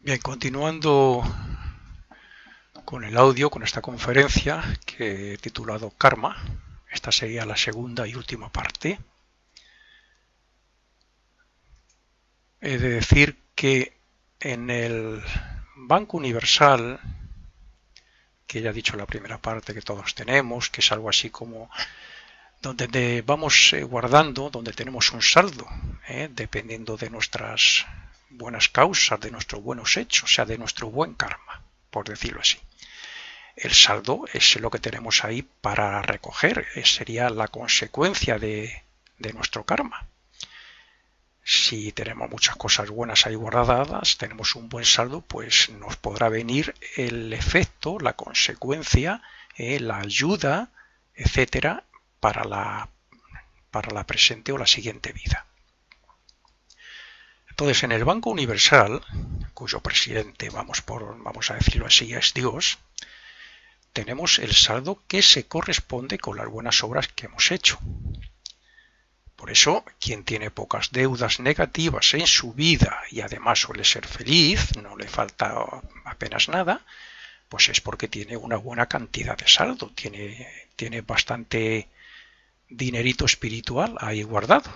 Bien, continuando con el audio, con esta conferencia que he titulado Karma, esta sería la segunda y última parte. He de decir que en el Banco Universal, que ya he dicho la primera parte que todos tenemos, que es algo así como donde vamos guardando, donde tenemos un saldo, dependiendo de nuestras buenas causas, de nuestros buenos hechos, o sea, de nuestro buen karma, por decirlo así. El saldo es lo que tenemos ahí para recoger, sería la consecuencia de nuestro karma. Si tenemos muchas cosas buenas ahí guardadas, tenemos un buen saldo, pues nos podrá venir el efecto, la consecuencia, la ayuda, etcétera, para la presente o la siguiente vida. Entonces, en el Banco Universal, cuyo presidente, vamos a decirlo así, es Dios, tenemos el saldo que se corresponde con las buenas obras que hemos hecho. Por eso, quien tiene pocas deudas negativas en su vida y además suele ser feliz, no le falta apenas nada, pues es porque tiene una buena cantidad de saldo, tiene bastante dinerito espiritual ahí guardado.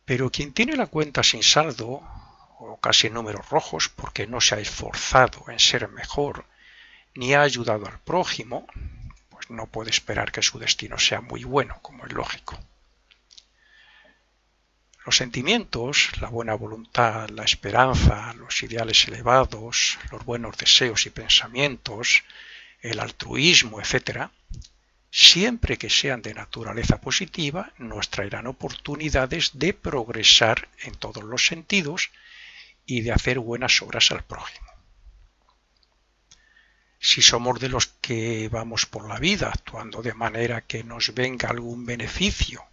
Pero quien tiene la cuenta sin saldo, o casi en números rojos, porque no se ha esforzado en ser mejor, ni ha ayudado al prójimo, pues no puede esperar que su destino sea muy bueno, como es lógico. Los sentimientos, la buena voluntad, la esperanza, los ideales elevados, los buenos deseos y pensamientos, el altruismo, etc., siempre que sean de naturaleza positiva, nos traerán oportunidades de progresar en todos los sentidos y de hacer buenas obras al prójimo. Si somos de los que vamos por la vida actuando de manera que nos venga algún beneficio,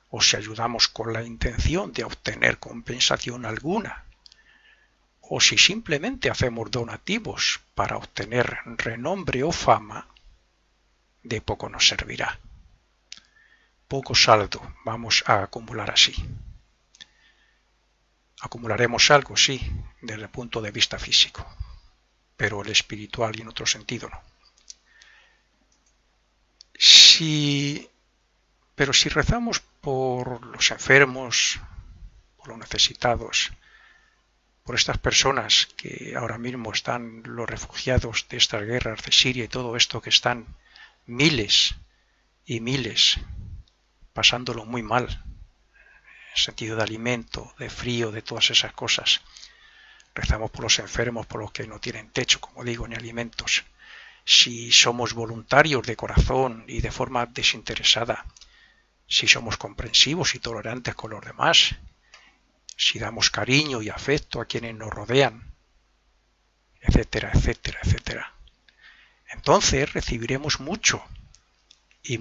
o si ayudamos con la intención de obtener compensación alguna, o si simplemente hacemos donativos para obtener renombre o fama, de poco nos servirá. Poco saldo vamos a acumular así. Acumularemos algo, sí, desde el punto de vista físico, pero el espiritual y en otro sentido no. Pero si rezamos por los enfermos, por los necesitados, por estas personas que ahora mismo están los refugiados de estas guerras de Siria y todo esto, que están miles y miles pasándolo muy mal, en sentido de alimento, de frío, de todas esas cosas. Rezamos por los enfermos, por los que no tienen techo, como digo, ni alimentos. Si somos voluntarios de corazón y de forma desinteresada, si somos comprensivos y tolerantes con los demás, si damos cariño y afecto a quienes nos rodean, etcétera, etcétera, etcétera, entonces recibiremos mucho y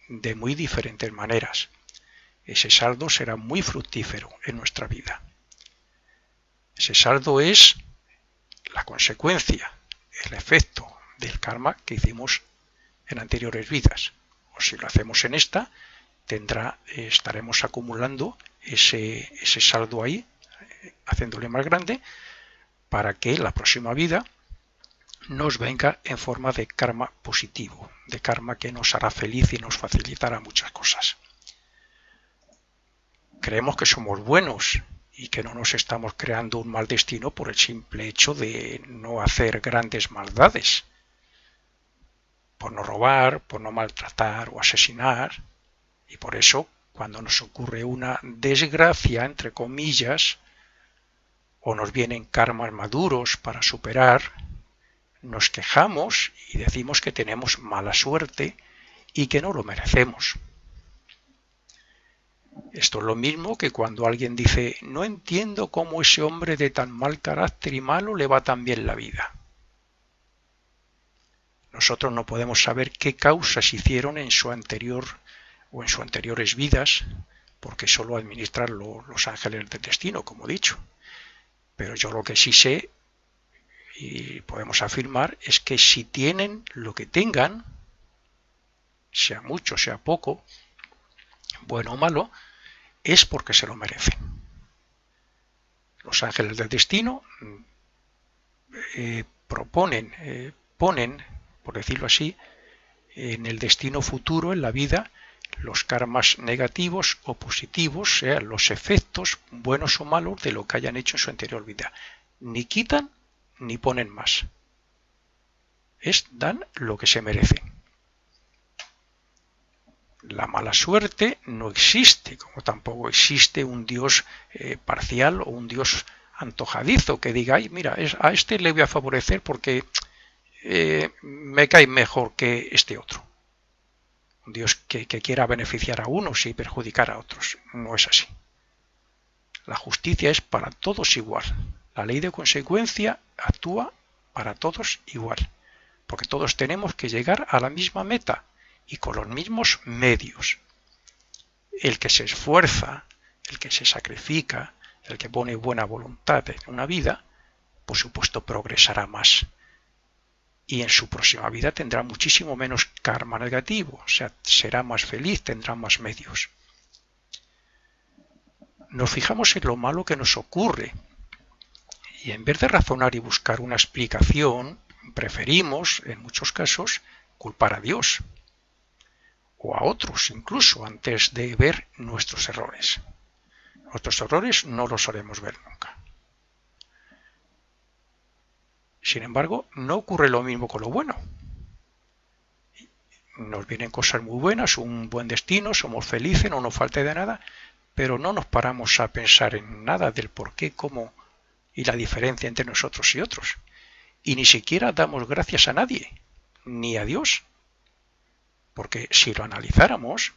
de muy diferentes maneras. Ese saldo será muy fructífero en nuestra vida. Ese saldo es la consecuencia, el efecto del karma que hicimos en anteriores vidas. O si lo hacemos en esta, estaremos acumulando ese saldo ahí, haciéndole más grande, para que la próxima vida nos venga en forma de karma positivo, de karma que nos hará feliz y nos facilitará muchas cosas. Creemos que somos buenos y que no nos estamos creando un mal destino por el simple hecho de no hacer grandes maldades, por no robar, por no maltratar o asesinar, y por eso cuando nos ocurre una desgracia, entre comillas, o nos vienen karmas maduros para superar, nos quejamos y decimos que tenemos mala suerte y que no lo merecemos. Esto es lo mismo que cuando alguien dice: no entiendo cómo ese hombre de tan mal carácter y malo le va tan bien la vida. Nosotros no podemos saber qué causas hicieron en su anterior o en sus anteriores vidas, porque solo administran los ángeles del destino, como he dicho. Pero yo lo que sí sé y podemos afirmar es que si tienen lo que tengan, sea mucho, sea poco, bueno o malo, es porque se lo merecen. Los ángeles del destino ponen, por decirlo así, en el destino futuro, en la vida, los karmas negativos o positivos, los efectos buenos o malos de lo que hayan hecho en su anterior vida. Ni quitan ni ponen más. Dan lo que se merecen. La mala suerte no existe, como tampoco existe un Dios parcial o un Dios antojadizo que diga, ay, mira, a este le voy a favorecer porque me cae mejor que este otro. Un Dios que quiera beneficiar a unos y perjudicar a otros. No es así. La justicia es para todos igual. La ley de consecuencia actúa para todos igual. Porque todos tenemos que llegar a la misma meta y con los mismos medios. El que se esfuerza, el que se sacrifica, el que pone buena voluntad en una vida, por supuesto progresará más. Y en su próxima vida tendrá muchísimo menos karma negativo, o sea, será más feliz, tendrá más medios. Nos fijamos en lo malo que nos ocurre y en vez de razonar y buscar una explicación, preferimos, en muchos casos, culpar a Dios o a otros incluso antes de ver nuestros errores. Nuestros errores no los haremos ver nunca. Sin embargo, no ocurre lo mismo con lo bueno. Nos vienen cosas muy buenas, un buen destino, somos felices, no nos falta de nada, pero no nos paramos a pensar en nada del por qué, cómo y la diferencia entre nosotros y otros. Y ni siquiera damos gracias a nadie, ni a Dios. Porque si lo analizáramos,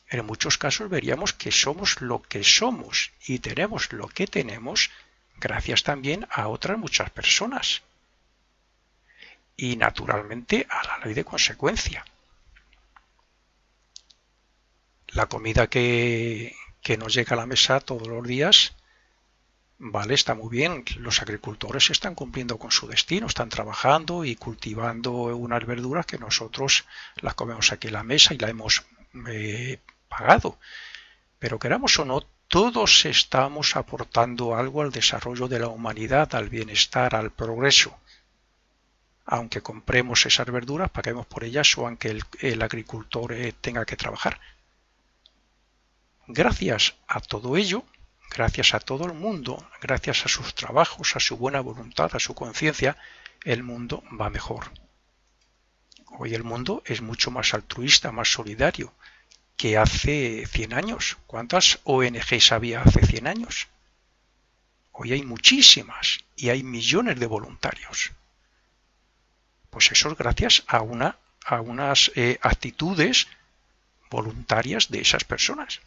en muchos casos veríamos que somos lo que somos y tenemos lo que tenemos gracias también a otras muchas personas. Y naturalmente a la ley de consecuencia. La comida que nos llega a la mesa todos los días, vale, está muy bien. Los agricultores están cumpliendo con su destino, están trabajando y cultivando unas verduras que nosotros las comemos aquí en la mesa y la hemos pagado. Pero queramos o no, todos estamos aportando algo al desarrollo de la humanidad, al bienestar, al progreso. Aunque compremos esas verduras, paguemos por ellas o aunque el agricultor tenga que trabajar. Gracias a todo ello, gracias a todo el mundo, gracias a sus trabajos, a su buena voluntad, a su conciencia, el mundo va mejor. Hoy el mundo es mucho más altruista, más solidario que hace 100 años. ¿Cuántas ONGs había hace 100 años? Hoy hay muchísimas y hay millones de voluntarios. Pues eso es gracias a unas actitudes voluntarias de esas personas.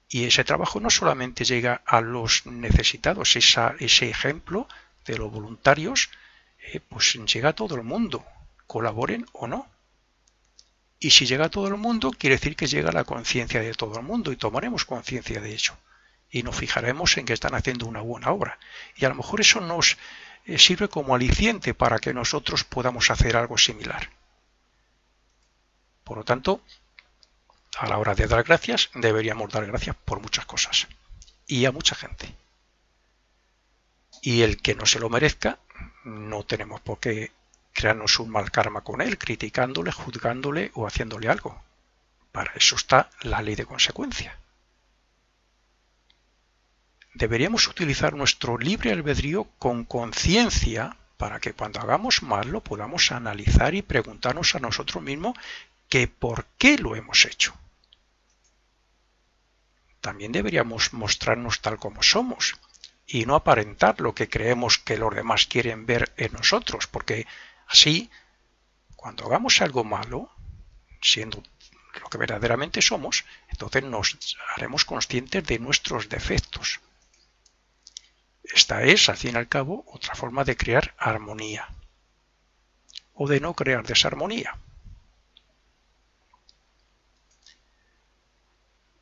Y ese trabajo no solamente llega a los necesitados, ese ejemplo de los voluntarios, pues llega a todo el mundo, colaboren o no. Y si llega a todo el mundo, quiere decir que llega a la conciencia de todo el mundo y tomaremos conciencia de ello. Y nos fijaremos en que están haciendo una buena obra. Y a lo mejor eso nos sirve como aliciente para que nosotros podamos hacer algo similar. Por lo tanto, a la hora de dar gracias, deberíamos dar gracias por muchas cosas y a mucha gente. Y el que no se lo merezca, no tenemos por qué crearnos un mal karma con él, criticándole, juzgándole o haciéndole algo. Para eso está la ley de consecuencia. Deberíamos utilizar nuestro libre albedrío con conciencia para que cuando hagamos mal lo podamos analizar y preguntarnos a nosotros mismos que por qué lo hemos hecho. También deberíamos mostrarnos tal como somos y no aparentar lo que creemos que los demás quieren ver en nosotros, porque así, cuando hagamos algo malo, siendo lo que verdaderamente somos, entonces nos haremos conscientes de nuestros defectos. Esta es, al fin y al cabo, otra forma de crear armonía o de no crear desarmonía.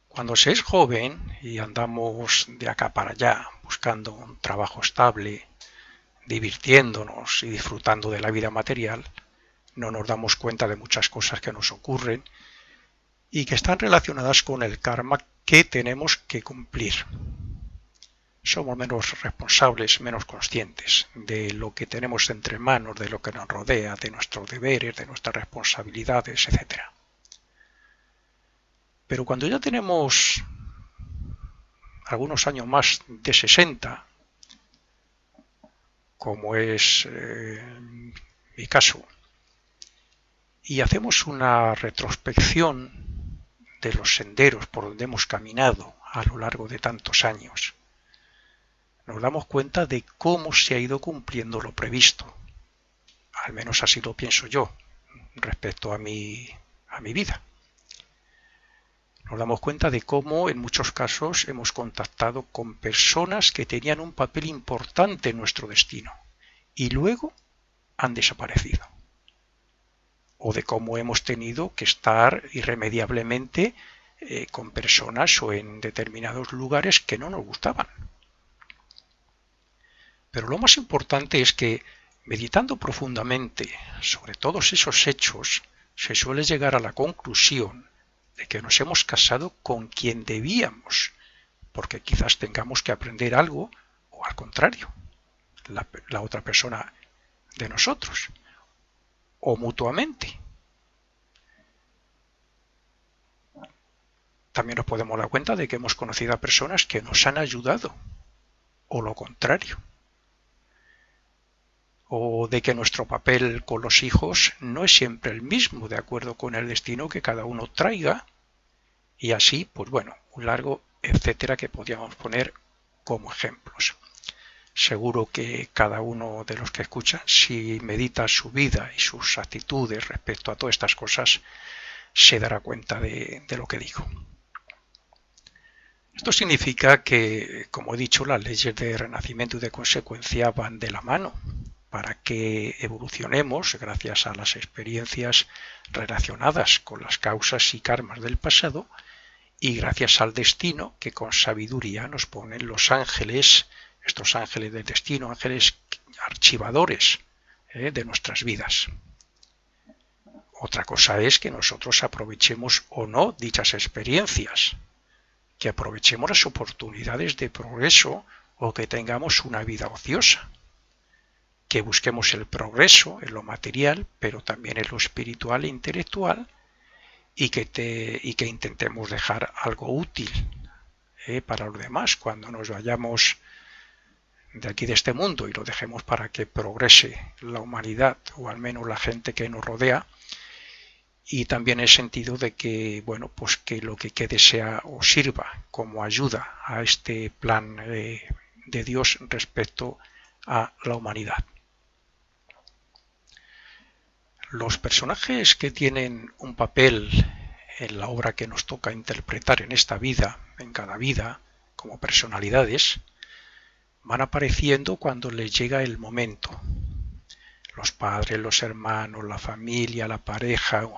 Cuando se es joven y andamos de acá para allá buscando un trabajo estable, divirtiéndonos y disfrutando de la vida material, no nos damos cuenta de muchas cosas que nos ocurren y que están relacionadas con el karma que tenemos que cumplir. somos menos responsables, menos conscientes de lo que tenemos entre manos, de lo que nos rodea, de nuestros deberes, de nuestras responsabilidades, etc. Pero cuando ya tenemos algunos años más de 60, como es mi caso, y hacemos una retrospección de los senderos por donde hemos caminado a lo largo de tantos años, nos damos cuenta de cómo se ha ido cumpliendo lo previsto. Al menos así lo pienso yo respecto a mi vida. Nos damos cuenta de cómo en muchos casos hemos contactado con personas que tenían un papel importante en nuestro destino y luego han desaparecido. O de cómo hemos tenido que estar irremediablemente con personas o en determinados lugares que no nos gustaban. Pero lo más importante es que, meditando profundamente sobre todos esos hechos, se suele llegar a la conclusión de que nos hemos casado con quien debíamos, porque quizás tengamos que aprender algo, o al contrario, la otra persona de nosotros, o mutuamente. También nos podemos dar cuenta de que hemos conocido a personas que nos han ayudado, o lo contrario. O de que nuestro papel con los hijos no es siempre el mismo, de acuerdo con el destino que cada uno traiga, y así, pues bueno, un largo etcétera que podríamos poner como ejemplos. Seguro que cada uno de los que escuchan, si medita su vida y sus actitudes respecto a todas estas cosas, se dará cuenta de lo que digo. Esto significa que, como he dicho, las leyes de renacimiento y de consecuencia van de la mano para que evolucionemos gracias a las experiencias relacionadas con las causas y karmas del pasado y gracias al destino que con sabiduría nos ponen los ángeles, estos ángeles del destino, ángeles archivadores de nuestras vidas. Otra cosa es que nosotros aprovechemos o no dichas experiencias, que aprovechemos las oportunidades de progreso o que tengamos una vida ociosa, que busquemos el progreso en lo material, pero también en lo espiritual e intelectual, y que intentemos dejar algo útil para los demás cuando nos vayamos de aquí de este mundo y lo dejemos para que progrese la humanidad o al menos la gente que nos rodea. Y también en el sentido de que, bueno, pues que lo que quede sea o sirva como ayuda a este plan de Dios respecto a la humanidad. Los personajes que tienen un papel en la obra que nos toca interpretar en esta vida, en cada vida, como personalidades, van apareciendo cuando les llega el momento. Los padres, los hermanos, la familia, la pareja,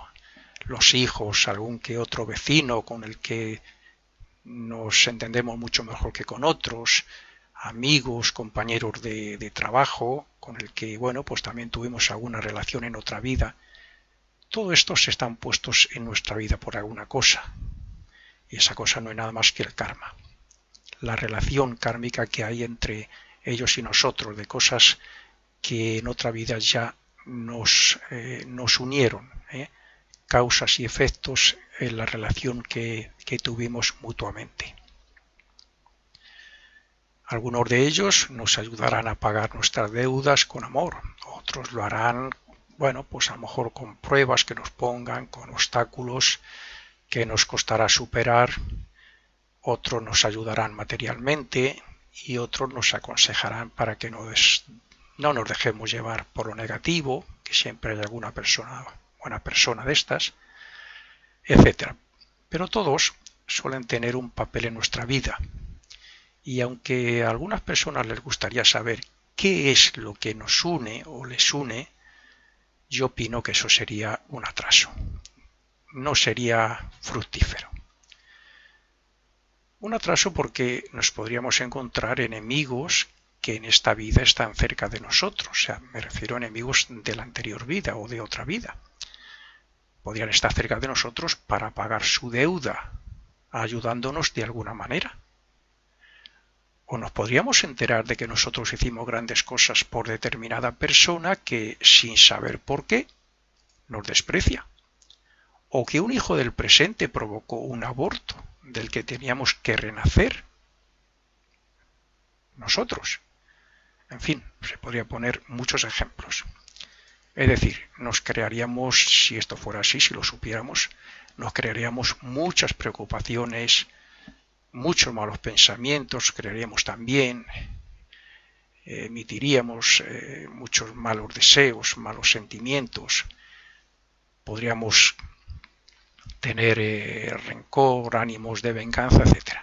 los hijos, algún que otro vecino con el que nos entendemos mucho mejor que con otros, amigos, compañeros de trabajo, con el que, bueno, pues también tuvimos alguna relación en otra vida. Todos estos están puestos en nuestra vida por alguna cosa. Y esa cosa no es nada más que el karma. La relación kármica que hay entre ellos y nosotros, de cosas que en otra vida ya nos unieron, causas y efectos en la relación que tuvimos mutuamente. Algunos de ellos nos ayudarán a pagar nuestras deudas con amor, otros lo harán, bueno, pues a lo mejor con pruebas que nos pongan, con obstáculos que nos costará superar, otros nos ayudarán materialmente y otros nos aconsejarán para que no nos dejemos llevar por lo negativo, que siempre hay alguna persona, buena persona de estas, etc. Pero todos suelen tener un papel en nuestra vida. Y aunque a algunas personas les gustaría saber qué es lo que nos une o les une, yo opino que eso sería un atraso. No sería fructífero. Un atraso porque nos podríamos encontrar enemigos que en esta vida están cerca de nosotros. O sea, me refiero a enemigos de la anterior vida o de otra vida. Podrían estar cerca de nosotros para pagar su deuda, ayudándonos de alguna manera. O nos podríamos enterar de que nosotros hicimos grandes cosas por determinada persona que, sin saber por qué, nos desprecia. O que un hijo del presente provocó un aborto del que teníamos que renacer nosotros. En fin, se podría poner muchos ejemplos. Es decir, nos crearíamos, si esto fuera así, si lo supiéramos, nos crearíamos muchas preocupaciones, muchos malos pensamientos, crearíamos también, emitiríamos muchos malos deseos, malos sentimientos, podríamos tener rencor, ánimos de venganza, etc.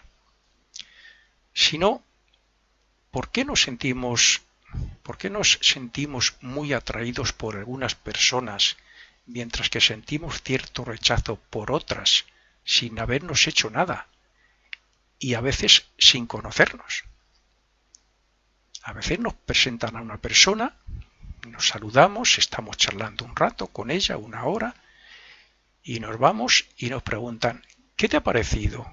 Si no, ¿por qué nos sentimos muy atraídos por algunas personas mientras que sentimos cierto rechazo por otras sin habernos hecho nada y a veces sin conocernos? A veces nos presentan a una persona, nos saludamos, estamos charlando un rato con ella, una hora, y nos vamos y nos preguntan, ¿qué te ha parecido?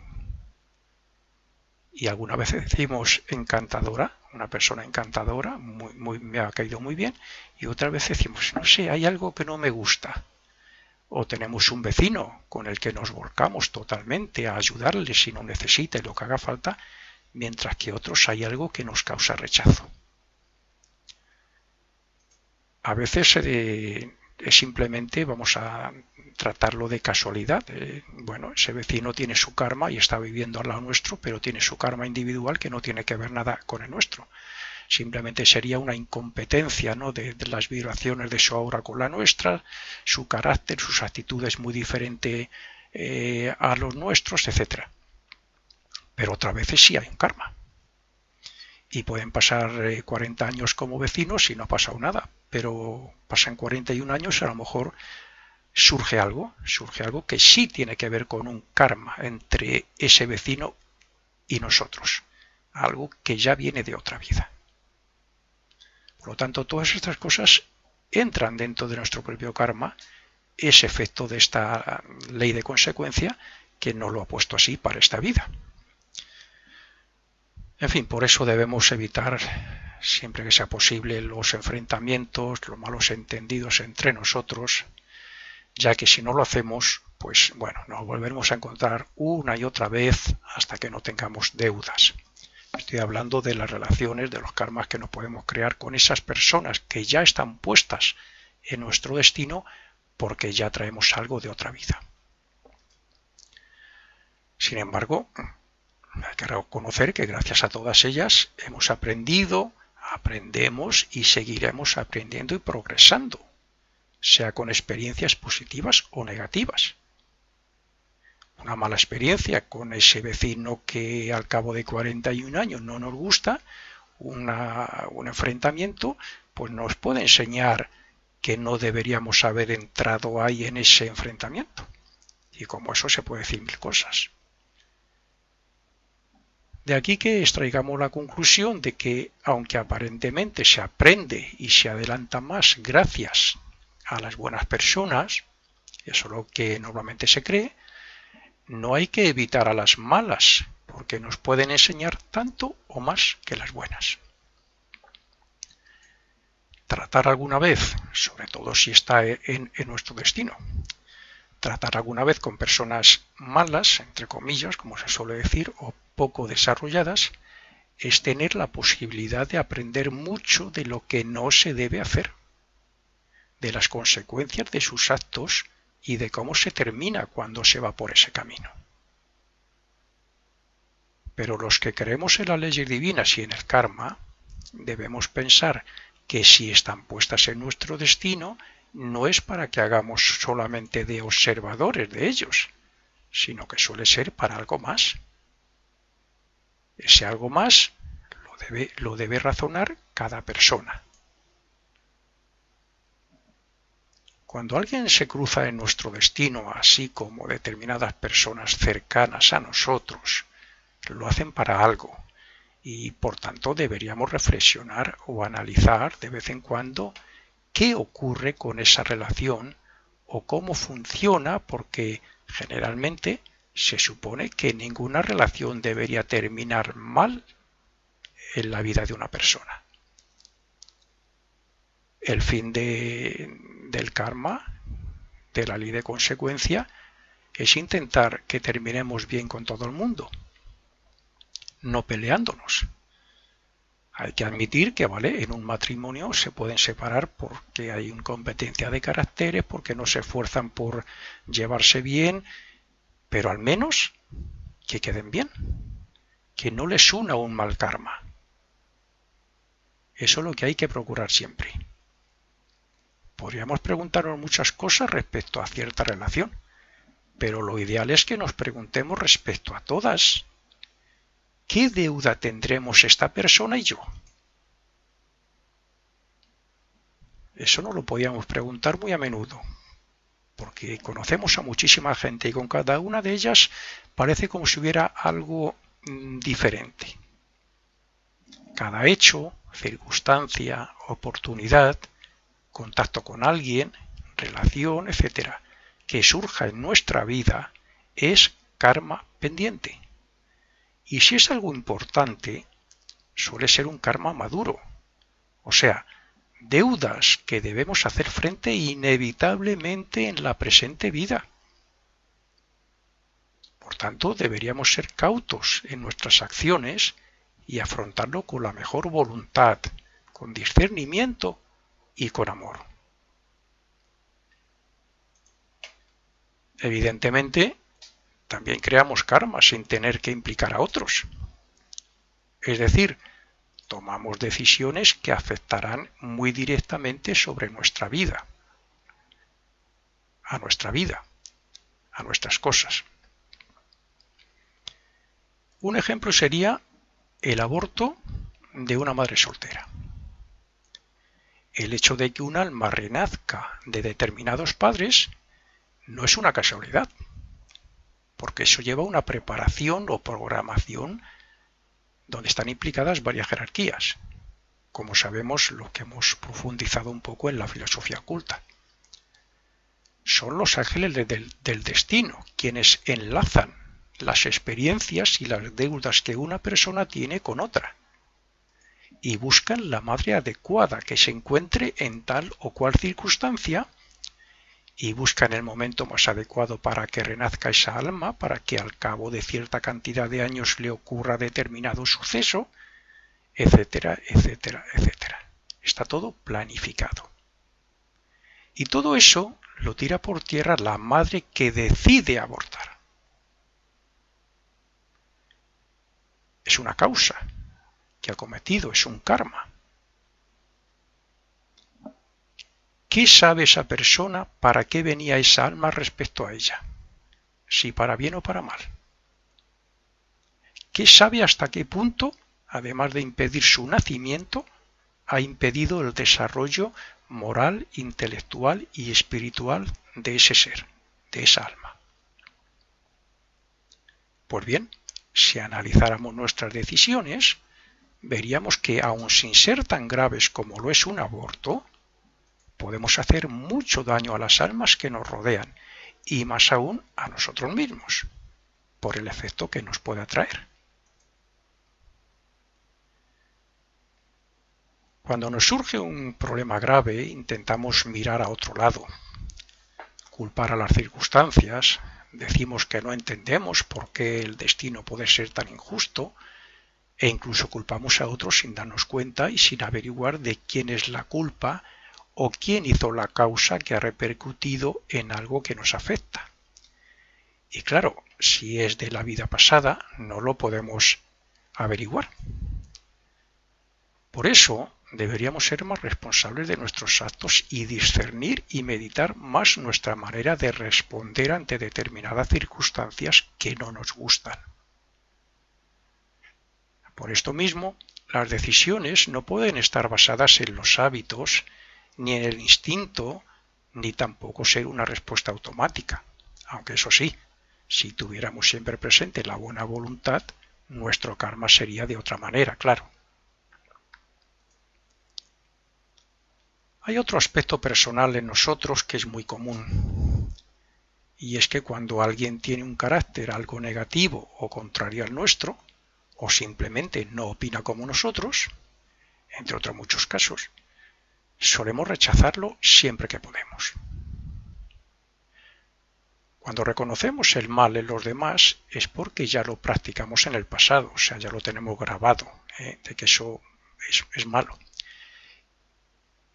Y algunas veces decimos encantadora, una persona encantadora, me ha caído muy bien, y otras veces decimos, no sé, hay algo que no me gusta. O tenemos un vecino con el que nos volcamos totalmente a ayudarle si no necesita y lo que haga falta, mientras que otros hay algo que nos causa rechazo. A veces simplemente vamos a tratarlo de casualidad. Bueno, ese vecino tiene su karma y está viviendo al lado nuestro, pero tiene su karma individual que no tiene que ver nada con el nuestro. Simplemente sería una incompetencia, ¿no?, de las vibraciones de su aura con la nuestra, su carácter, sus actitudes muy diferentes a los nuestros, etc. Pero otras veces sí hay un karma. Y pueden pasar 40 años como vecinos y no ha pasado nada, pero pasan 41 años y a lo mejor surge algo que sí tiene que ver con un karma entre ese vecino y nosotros, algo que ya viene de otra vida. Por lo tanto, todas estas cosas entran dentro de nuestro propio karma, ese efecto de esta ley de consecuencia que nos lo ha puesto así para esta vida. En fin, por eso debemos evitar siempre que sea posible los enfrentamientos, los malos entendidos entre nosotros, ya que si no lo hacemos, pues bueno, nos volveremos a encontrar una y otra vez hasta que no tengamos deudas. Estoy hablando de las relaciones, de los karmas que nos podemos crear con esas personas que ya están puestas en nuestro destino porque ya traemos algo de otra vida. Sin embargo, hay que reconocer que gracias a todas ellas hemos aprendido, aprendemos y seguiremos aprendiendo y progresando, sea con experiencias positivas o negativas. Una mala experiencia con ese vecino que al cabo de 41 años no nos gusta, un enfrentamiento, pues nos puede enseñar que no deberíamos haber entrado ahí en ese enfrentamiento. Y como eso se puede decir mil cosas. De aquí que extraigamos la conclusión de que, aunque aparentemente se aprende y se adelanta más gracias a las buenas personas, eso es lo que normalmente se cree, no hay que evitar a las malas, porque nos pueden enseñar tanto o más que las buenas. Tratar alguna vez, sobre todo si está en nuestro destino, tratar alguna vez con personas malas, entre comillas, como se suele decir, o poco desarrolladas, es tener la posibilidad de aprender mucho de lo que no se debe hacer, de las consecuencias de sus actos y de cómo se termina cuando se va por ese camino. Pero los que creemos en las leyes divinas y en el karma, debemos pensar que si están puestas en nuestro destino, no es para que hagamos solamente de observadores de ellos, sino que suele ser para algo más. Ese algo más lo debe razonar cada persona. Cuando alguien se cruza en nuestro destino, así como determinadas personas cercanas a nosotros, lo hacen para algo y por tanto deberíamos reflexionar o analizar de vez en cuando qué ocurre con esa relación o cómo funciona, porque generalmente se supone que ninguna relación debería terminar mal, en la vida de una persona. El fin del karma, de la ley de consecuencia, es intentar que terminemos bien con todo el mundo, no peleándonos. Hay que admitir que, vale, en un matrimonio se pueden separar porque hay incompetencia de caracteres, porque no se esfuerzan por llevarse bien, pero al menos que queden bien, que no les una un mal karma. Eso es lo que hay que procurar siempre. Podríamos preguntarnos muchas cosas respecto a cierta relación, pero lo ideal es que nos preguntemos respecto a todas. ¿Qué deuda tendremos esta persona y yo? Eso no lo podíamos preguntar muy a menudo, porque conocemos a muchísima gente y con cada una de ellas parece como si hubiera algo diferente. Cada hecho, circunstancia, oportunidad, contacto con alguien, relación, etcétera, que surja en nuestra vida es karma pendiente. Y si es algo importante, suele ser un karma maduro, o sea, deudas que debemos hacer frente inevitablemente en la presente vida. Por tanto, deberíamos ser cautos en nuestras acciones y afrontarlo con la mejor voluntad, con discernimiento y con amor. Evidentemente, también creamos karma sin tener que implicar a otros. Es decir, tomamos decisiones que afectarán muy directamente sobre nuestra vida, a nuestras cosas. Un ejemplo sería el aborto de una madre soltera. El hecho de que un alma renazca de determinados padres no es una casualidad, porque eso lleva una preparación o programación donde están implicadas varias jerarquías, como sabemos lo que hemos profundizado un poco en la filosofía oculta. Son los ángeles del destino quienes enlazan las experiencias y las deudas que una persona tiene con otra y buscan la madre adecuada que se encuentre en tal o cual circunstancia y buscan el momento más adecuado para que renazca esa alma, para que al cabo de cierta cantidad de años le ocurra determinado suceso, etcétera, etcétera, etcétera. Está todo planificado. Y todo eso lo tira por tierra la madre que decide abortar. Es una causa que ha cometido, es un karma. ¿Qué sabe esa persona para qué venía esa alma respecto a ella? Si para bien o para mal. ¿Qué sabe hasta qué punto, además de impedir su nacimiento, ha impedido el desarrollo moral, intelectual y espiritual de ese ser, de esa alma? Pues bien, si analizáramos nuestras decisiones, veríamos que aun sin ser tan graves como lo es un aborto, podemos hacer mucho daño a las almas que nos rodean y más aún a nosotros mismos, por el efecto que nos puede traer. Cuando nos surge un problema grave, intentamos mirar a otro lado, culpar a las circunstancias, decimos que no entendemos por qué el destino puede ser tan injusto, e incluso culpamos a otros sin darnos cuenta y sin averiguar de quién es la culpa o quién hizo la causa que ha repercutido en algo que nos afecta. Y claro, si es de la vida pasada, no lo podemos averiguar. Por eso deberíamos ser más responsables de nuestros actos y discernir y meditar más nuestra manera de responder ante determinadas circunstancias que no nos gustan. Por esto mismo, las decisiones no pueden estar basadas en los hábitos, ni en el instinto, ni tampoco ser una respuesta automática. Aunque eso sí, si tuviéramos siempre presente la buena voluntad, nuestro karma sería de otra manera, claro. Hay otro aspecto personal en nosotros que es muy común, y es que cuando alguien tiene un carácter algo negativo o contrario al nuestro, o simplemente no opina como nosotros, entre otros muchos casos, solemos rechazarlo siempre que podemos. Cuando reconocemos el mal en los demás es porque ya lo practicamos en el pasado, o sea, ya lo tenemos grabado, de que eso es malo.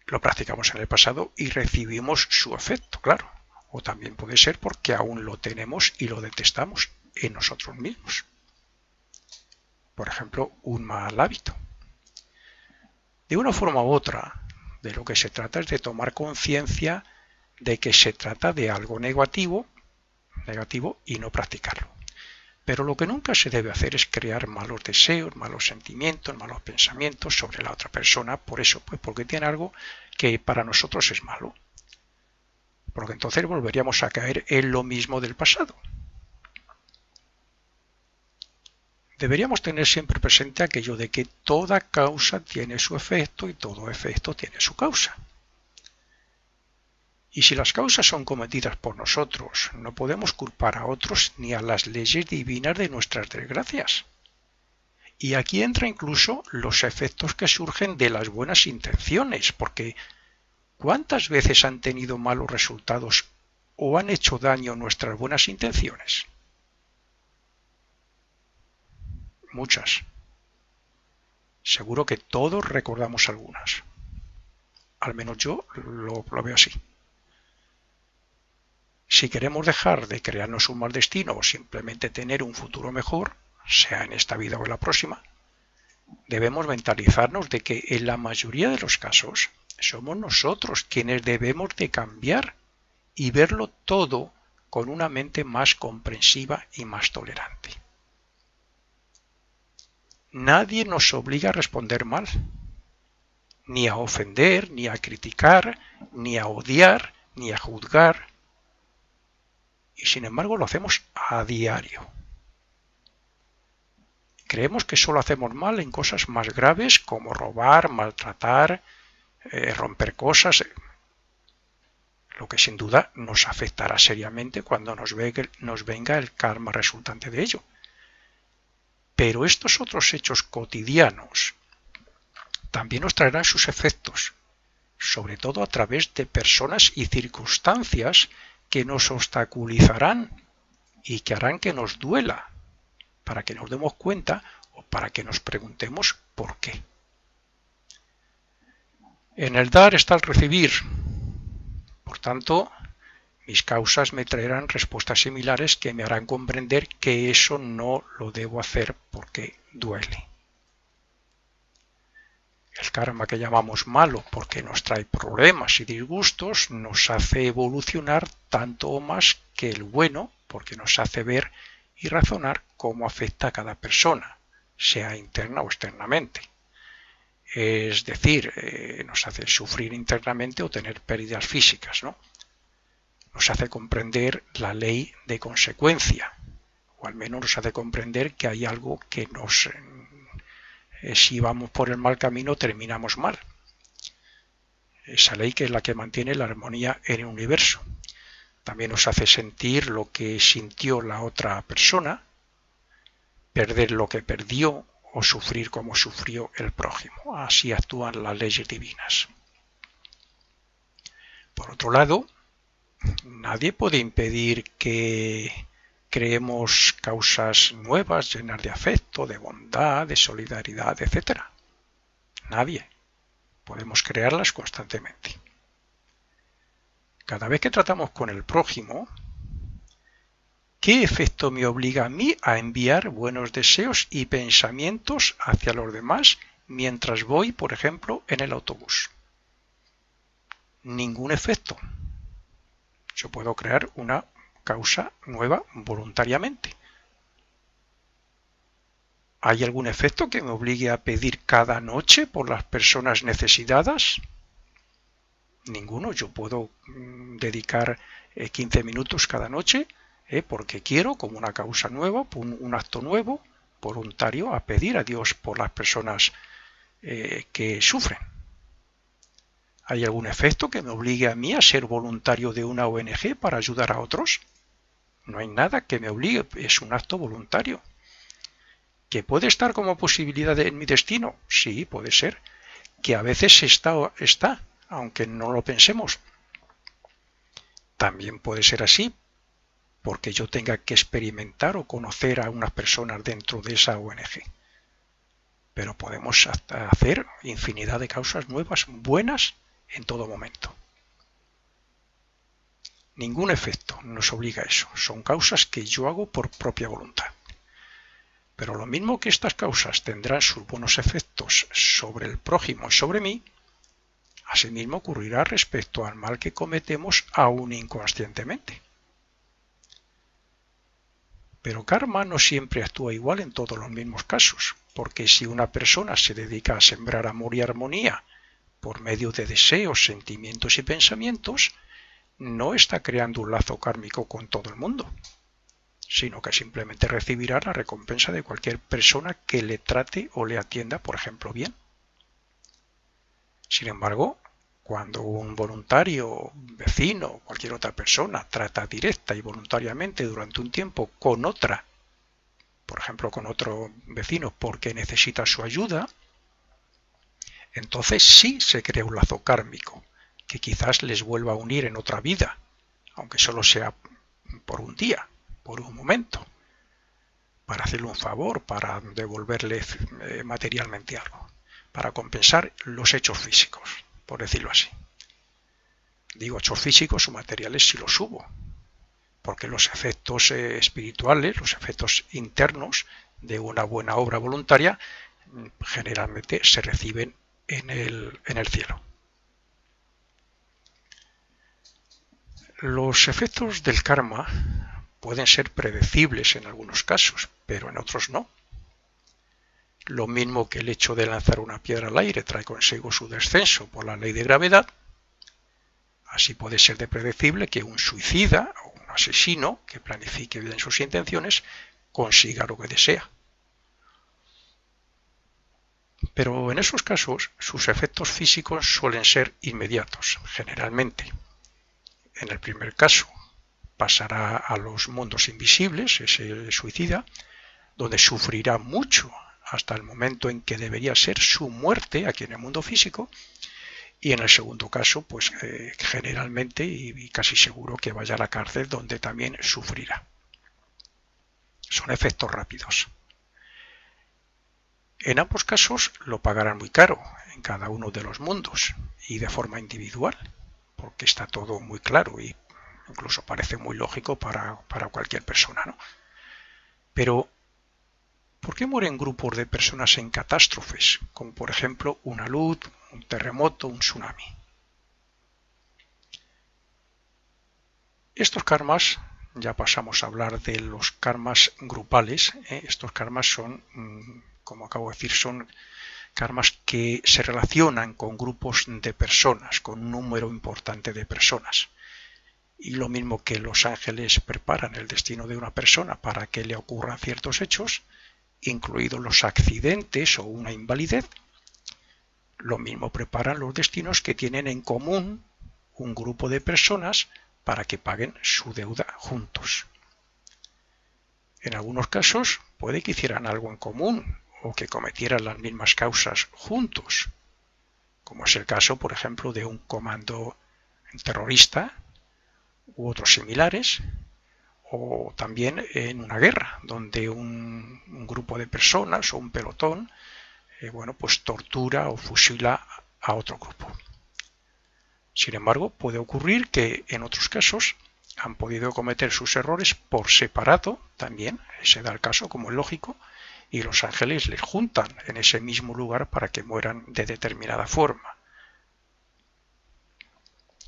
Lo practicamos en el pasado y recibimos su efecto, claro. O también puede ser porque aún lo tenemos y lo detestamos en nosotros mismos. Por ejemplo, un mal hábito. De una forma u otra, de lo que se trata es de tomar conciencia de que se trata de algo negativo y no practicarlo. Pero lo que nunca se debe hacer es crear malos deseos, malos sentimientos, malos pensamientos sobre la otra persona, por eso, pues porque tiene algo que para nosotros es malo. Porque entonces volveríamos a caer en lo mismo del pasado. Deberíamos tener siempre presente aquello de que toda causa tiene su efecto y todo efecto tiene su causa. Y si las causas son cometidas por nosotros, no podemos culpar a otros ni a las leyes divinas de nuestras desgracias. Y aquí entra incluso los efectos que surgen de las buenas intenciones, porque ¿cuántas veces han tenido malos resultados o han hecho daño nuestras buenas intenciones? Muchas. Seguro que todos recordamos algunas. Al menos yo lo veo así. Si queremos dejar de crearnos un mal destino o simplemente tener un futuro mejor, sea en esta vida o en la próxima, debemos mentalizarnos de que en la mayoría de los casos somos nosotros quienes debemos de cambiar y verlo todo con una mente más comprensiva y más tolerante. Nadie nos obliga a responder mal, ni a ofender, ni a criticar, ni a odiar, ni a juzgar. Y sin embargo lo hacemos a diario. Creemos que solo hacemos mal en cosas más graves como robar, maltratar, romper cosas, lo que sin duda nos afectará seriamente cuando nos venga el karma resultante de ello. Pero estos otros hechos cotidianos también nos traerán sus efectos, sobre todo a través de personas y circunstancias que nos obstaculizarán y que harán que nos duela, para que nos demos cuenta o para que nos preguntemos por qué. En el dar está el recibir. Por tanto, mis causas me traerán respuestas similares que me harán comprender que eso no lo debo hacer porque duele. El karma que llamamos malo porque nos trae problemas y disgustos nos hace evolucionar tanto o más que el bueno porque nos hace ver y razonar cómo afecta a cada persona, sea interna o externamente. Es decir, nos hace sufrir internamente o tener pérdidas físicas, ¿no? Nos hace comprender la ley de consecuencia, o al menos nos hace comprender que hay algo que si vamos por el mal camino terminamos mal. Esa ley que es la que mantiene la armonía en el universo. También nos hace sentir lo que sintió la otra persona, perder lo que perdió o sufrir como sufrió el prójimo. Así actúan las leyes divinas. Por otro lado, nadie puede impedir que creemos causas nuevas llenas de afecto, de bondad, de solidaridad, etc. Nadie. Podemos crearlas constantemente. Cada vez que tratamos con el prójimo, ¿qué efecto me obliga a mí a enviar buenos deseos y pensamientos hacia los demás mientras voy, por ejemplo, en el autobús? Ningún efecto. Yo puedo crear una causa nueva voluntariamente. ¿Hay algún efecto que me obligue a pedir cada noche por las personas necesitadas? Ninguno. Yo puedo dedicar 15 minutos cada noche porque quiero, como una causa nueva, un acto nuevo, voluntario, a pedir a Dios por las personas que sufren. ¿Hay algún efecto que me obligue a mí a ser voluntario de una ONG para ayudar a otros? No hay nada que me obligue, es un acto voluntario. ¿Que puede estar como posibilidad en mi destino? Sí, puede ser. Que a veces está, aunque no lo pensemos. También puede ser así, porque yo tenga que experimentar o conocer a unas personas dentro de esa ONG. Pero podemos hacer infinidad de causas nuevas, buenas, en todo momento. Ningún efecto nos obliga a eso. Son causas que yo hago por propia voluntad. Pero lo mismo que estas causas tendrán sus buenos efectos sobre el prójimo y sobre mí, asimismo ocurrirá respecto al mal que cometemos aún inconscientemente. Pero karma no siempre actúa igual en todos los mismos casos, porque si una persona se dedica a sembrar amor y armonía por medio de deseos, sentimientos y pensamientos, no está creando un lazo kármico con todo el mundo, sino que simplemente recibirá la recompensa de cualquier persona que le trate o le atienda, por ejemplo, bien. Sin embargo, cuando un voluntario, vecino o cualquier otra persona trata directa y voluntariamente durante un tiempo con otra, por ejemplo con otro vecino porque necesita su ayuda, entonces sí se crea un lazo kármico que quizás les vuelva a unir en otra vida, aunque solo sea por un día, por un momento, para hacerle un favor, para devolverle materialmente algo, para compensar los hechos físicos, por decirlo así. Digo hechos físicos o materiales si los hubo, porque los efectos espirituales, los efectos internos de una buena obra voluntaria generalmente se reciben en el cielo. Los efectos del karma pueden ser predecibles en algunos casos, pero en otros no. Lo mismo que el hecho de lanzar una piedra al aire trae consigo su descenso por la ley de gravedad, así puede ser de predecible que un suicida o un asesino que planifique bien sus intenciones consiga lo que desea. Pero en esos casos sus efectos físicos suelen ser inmediatos, generalmente. En el primer caso pasará a los mundos invisibles, ese suicida, donde sufrirá mucho hasta el momento en que debería ser su muerte aquí en el mundo físico, y en el segundo caso, pues generalmente y casi seguro que vaya a la cárcel donde también sufrirá. Son efectos rápidos. En ambos casos lo pagarán muy caro en cada uno de los mundos y de forma individual, porque está todo muy claro y incluso parece muy lógico para cualquier persona, ¿no? Pero, ¿por qué mueren grupos de personas en catástrofes, como por ejemplo una luz, un terremoto, un tsunami? Estos karmas, ya pasamos a hablar de los karmas grupales, estos karmas son, como acabo de decir, son karmas que se relacionan con grupos de personas, con un número importante de personas. Y lo mismo que los ángeles preparan el destino de una persona para que le ocurran ciertos hechos, incluidos los accidentes o una invalidez, lo mismo preparan los destinos que tienen en común un grupo de personas para que paguen su deuda juntos. En algunos casos puede que hicieran algo en común o que cometieran las mismas causas juntos, como es el caso, por ejemplo, de un comando terrorista u otros similares, o también en una guerra, donde un grupo de personas o un pelotón pues tortura o fusila a otro grupo. Sin embargo, puede ocurrir que en otros casos han podido cometer sus errores por separado, también se da el caso, como es lógico, y los ángeles les juntan en ese mismo lugar para que mueran de determinada forma.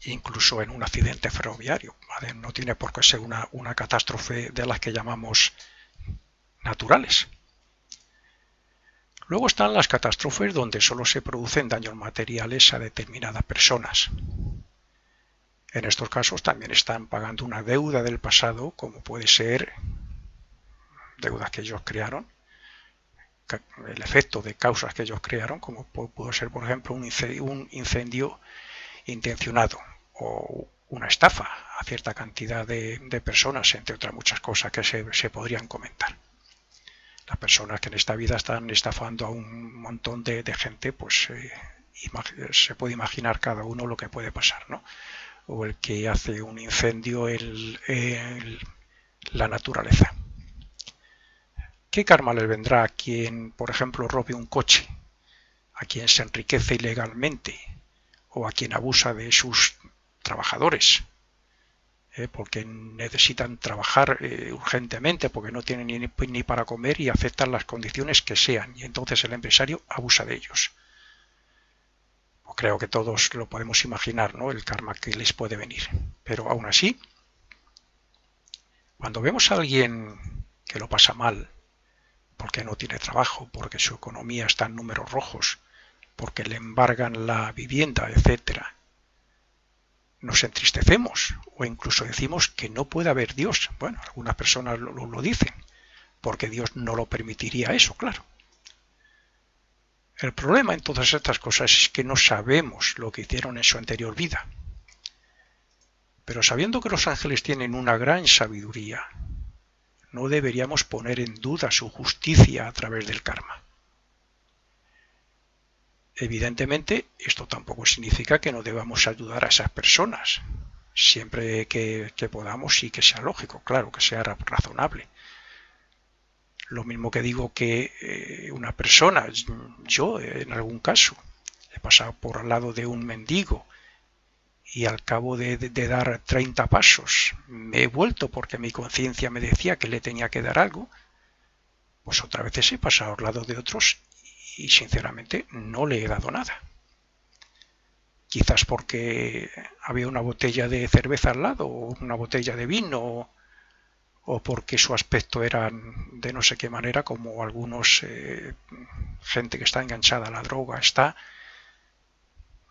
Incluso en un accidente ferroviario, ¿vale? No tiene por qué ser una catástrofe de las que llamamos naturales. Luego están las catástrofes donde solo se producen daños materiales a determinadas personas. En estos casos también están pagando una deuda del pasado, como puede ser deudas que ellos crearon, el efecto de causas que ellos crearon, como puede ser, por ejemplo, un incendio intencionado o una estafa a cierta cantidad de personas, entre otras muchas cosas que se podrían comentar. Las personas que en esta vida están estafando a un montón de gente, pues se puede imaginar cada uno lo que puede pasar, ¿no? O el que hace un incendio en la naturaleza. ¿Qué karma les vendrá a quien, por ejemplo, robe un coche? ¿A quien se enriquece ilegalmente? ¿O a quien abusa de sus trabajadores? Porque necesitan trabajar urgentemente, porque no tienen ni para comer y aceptan las condiciones que sean, y entonces el empresario abusa de ellos. Pues creo que todos lo podemos imaginar, ¿no? El karma que les puede venir. Pero aún así, cuando vemos a alguien que lo pasa mal, porque no tiene trabajo, porque su economía está en números rojos, porque le embargan la vivienda, etcétera, nos entristecemos o incluso decimos que no puede haber Dios. Bueno, algunas personas lo dicen, porque Dios no lo permitiría eso, claro. El problema en todas estas cosas es que no sabemos lo que hicieron en su anterior vida. Pero sabiendo que los ángeles tienen una gran sabiduría, no deberíamos poner en duda su justicia a través del karma. Evidentemente, esto tampoco significa que no debamos ayudar a esas personas, siempre que podamos y que sea lógico, claro, que sea razonable. Lo mismo que digo que una persona, yo en algún caso, he pasado por al lado de un mendigo y al cabo de dar 30 pasos me he vuelto porque mi conciencia me decía que le tenía que dar algo, pues otras veces he pasado al lado de otros y sinceramente no le he dado nada. Quizás porque había una botella de cerveza al lado o una botella de vino o porque su aspecto era de no sé qué manera, como algunos gente que está enganchada a la droga está.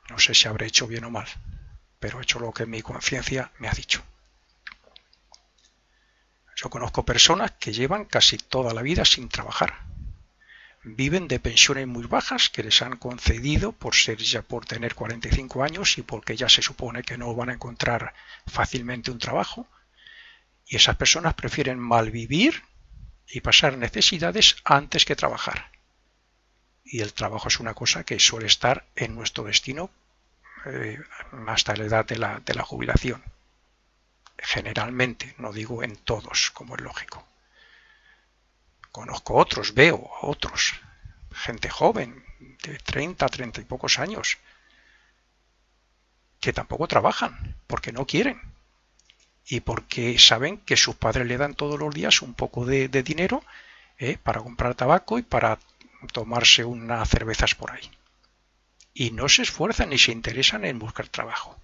No sé si habré hecho bien o mal, pero he hecho lo que mi conciencia me ha dicho. Yo conozco personas que llevan casi toda la vida sin trabajar. Viven de pensiones muy bajas que les han concedido por tener 45 años y porque ya se supone que no van a encontrar fácilmente un trabajo. Y esas personas prefieren malvivir y pasar necesidades antes que trabajar. Y el trabajo es una cosa que suele estar en nuestro destino hasta la edad de la jubilación. Generalmente, no digo en todos, como es lógico. Conozco otros, veo a otros, gente joven, de 30 y pocos años, que tampoco trabajan, porque no quieren. Y porque saben que sus padres le dan todos los días un poco de dinero para comprar tabaco y para tomarse unas cervezas por ahí. Y no se esfuerzan ni se interesan en buscar trabajo.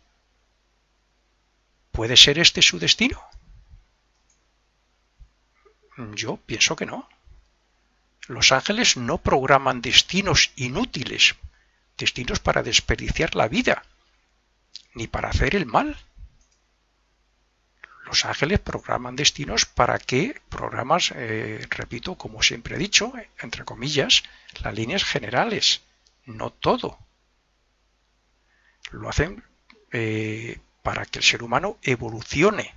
¿Puede ser este su destino? Yo pienso que no. Los ángeles no programan destinos inútiles, destinos para desperdiciar la vida, ni para hacer el mal. Los ángeles programan destinos para que repito, como siempre he dicho, entre comillas, las líneas generales, no todo. Lo hacen para que el ser humano evolucione.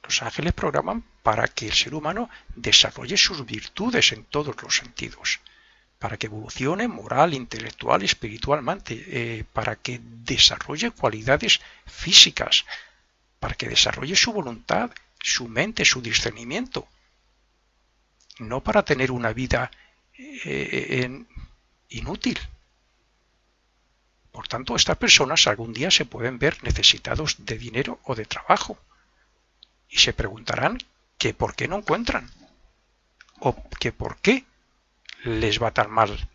Los ángeles programan para que el ser humano desarrolle sus virtudes en todos los sentidos, para que evolucione moral, intelectual y espiritualmente, para que desarrolle cualidades físicas, para que desarrolle su voluntad, su mente, su discernimiento, no para tener una vida inútil. Por tanto, estas personas algún día se pueden ver necesitados de dinero o de trabajo y se preguntarán que por qué no encuentran o que por qué les va tan mal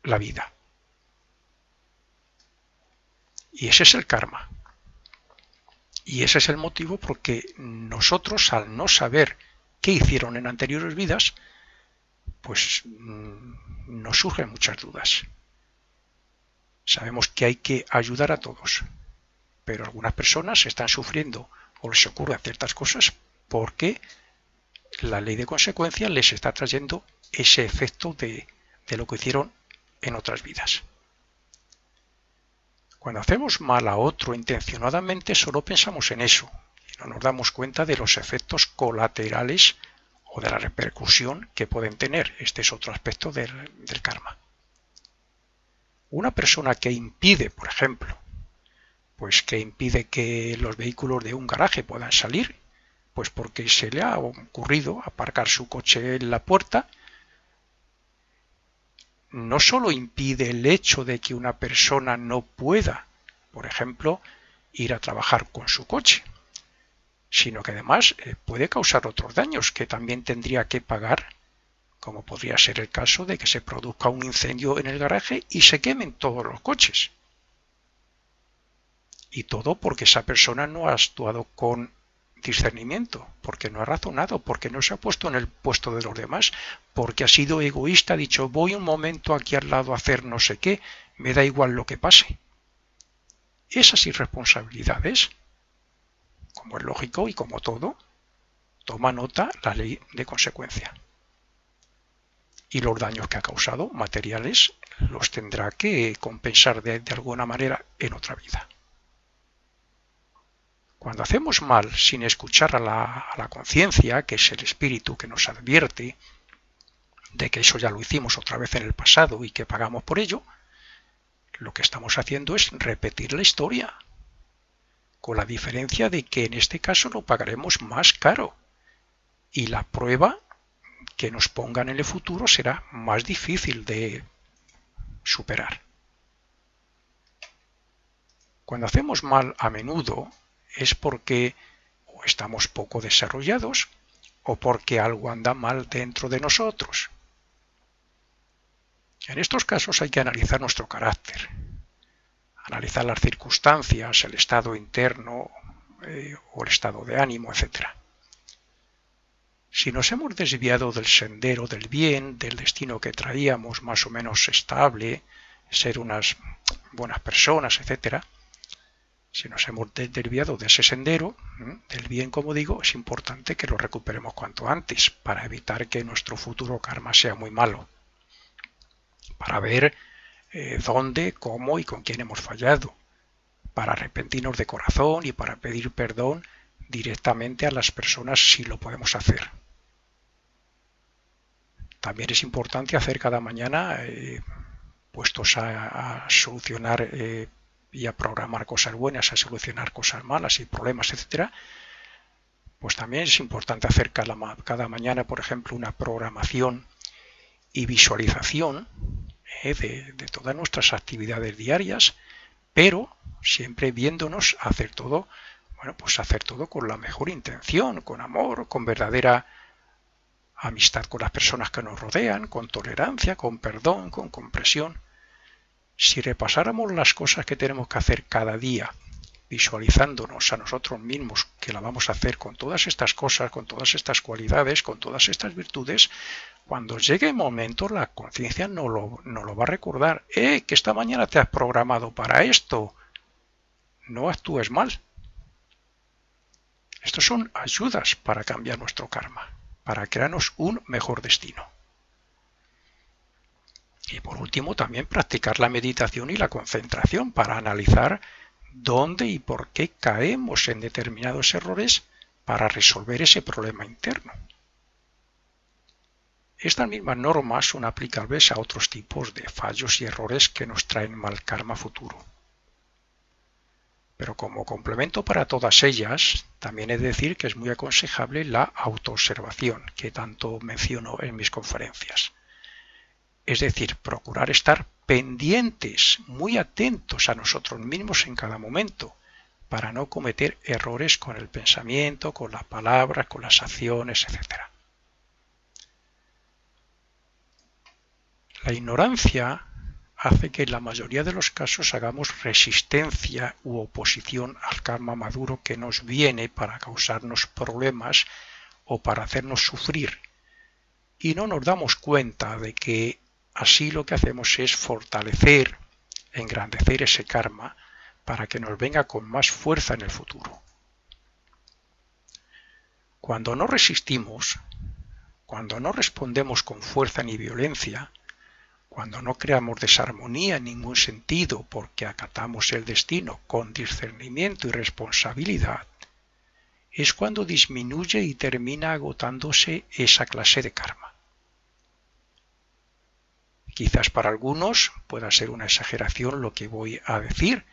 la vida. Y ese es el karma. Y ese es el motivo por que nosotros, al no saber qué hicieron en anteriores vidas, pues nos surgen muchas dudas. Sabemos que hay que ayudar a todos, pero algunas personas están sufriendo o les ocurren ciertas cosas porque la ley de consecuencia les está trayendo ese efecto de lo que hicieron en otras vidas. Cuando hacemos mal a otro intencionadamente solo pensamos en eso y no nos damos cuenta de los efectos colaterales o de la repercusión que pueden tener. Este es otro aspecto del karma. Una persona que impide, por ejemplo, pues que impide que los vehículos de un garaje puedan salir, pues porque se le ha ocurrido aparcar su coche en la puerta, no solo impide el hecho de que una persona no pueda, por ejemplo, ir a trabajar con su coche, sino que además puede causar otros daños que también tendría que pagar, como podría ser el caso de que se produzca un incendio en el garaje y se quemen todos los coches. Y todo porque esa persona no ha actuado con discernimiento, porque no ha razonado, porque no se ha puesto en el puesto de los demás, porque ha sido egoísta, ha dicho voy un momento aquí al lado a hacer no sé qué, me da igual lo que pase. Esas irresponsabilidades, como es lógico y como todo, toma nota la ley de consecuencia. Y los daños que ha causado, materiales, los tendrá que compensar de alguna manera en otra vida. Cuando hacemos mal sin escuchar a la conciencia, que es el espíritu que nos advierte de que eso ya lo hicimos otra vez en el pasado y que pagamos por ello, lo que estamos haciendo es repetir la historia, con la diferencia de que en este caso lo pagaremos más caro y la prueba que nos pongan en el futuro será más difícil de superar. Cuando hacemos mal a menudo es porque o estamos poco desarrollados o porque algo anda mal dentro de nosotros. En estos casos hay que analizar nuestro carácter, analizar las circunstancias, el estado interno o el estado de ánimo, etc. Si nos hemos desviado del sendero del bien, del destino que traíamos más o menos estable, ser unas buenas personas, etc., si nos hemos desviado de ese sendero, del bien, como digo, es importante que lo recuperemos cuanto antes para evitar que nuestro futuro karma sea muy malo. Para ver dónde, cómo y con quién hemos fallado. Para arrepentirnos de corazón y para pedir perdón directamente a las personas si lo podemos hacer. También es importante hacer cada mañana, puestos a solucionar y a programar cosas buenas, a solucionar cosas malas y problemas, etcétera, pues también es importante hacer cada mañana, por ejemplo, una programación y visualización de todas nuestras actividades diarias, pero siempre viéndonos hacer todo, pues hacer todo con la mejor intención, con amor, con verdadera amistad con las personas que nos rodean, con tolerancia, con perdón, con comprensión. Si repasáramos las cosas que tenemos que hacer cada día, visualizándonos a nosotros mismos que la vamos a hacer con todas estas cosas, con todas estas cualidades, con todas estas virtudes, cuando llegue el momento la conciencia no lo va a recordar. Que esta mañana te has programado para esto, no actúes mal. Estos son ayudas para cambiar nuestro karma, para crearnos un mejor destino. Y por último, también practicar la meditación y la concentración para analizar dónde y por qué caemos en determinados errores para resolver ese problema interno. Estas mismas normas son aplicables a otros tipos de fallos y errores que nos traen mal karma futuro. Pero como complemento para todas ellas, también he de decir que es muy aconsejable la autoobservación, que tanto menciono en mis conferencias. Es decir, procurar estar pendientes, muy atentos a nosotros mismos en cada momento, para no cometer errores con el pensamiento, con las palabras, con las acciones, etc. La ignorancia hace que en la mayoría de los casos hagamos resistencia u oposición al karma maduro que nos viene para causarnos problemas o para hacernos sufrir, y no nos damos cuenta de que así lo que hacemos es fortalecer, engrandecer ese karma para que nos venga con más fuerza en el futuro. Cuando no resistimos, cuando no respondemos con fuerza ni violencia, cuando no creamos desarmonía en ningún sentido porque acatamos el destino con discernimiento y responsabilidad, es cuando disminuye y termina agotándose esa clase de karma. Quizás para algunos pueda ser una exageración lo que voy a decir,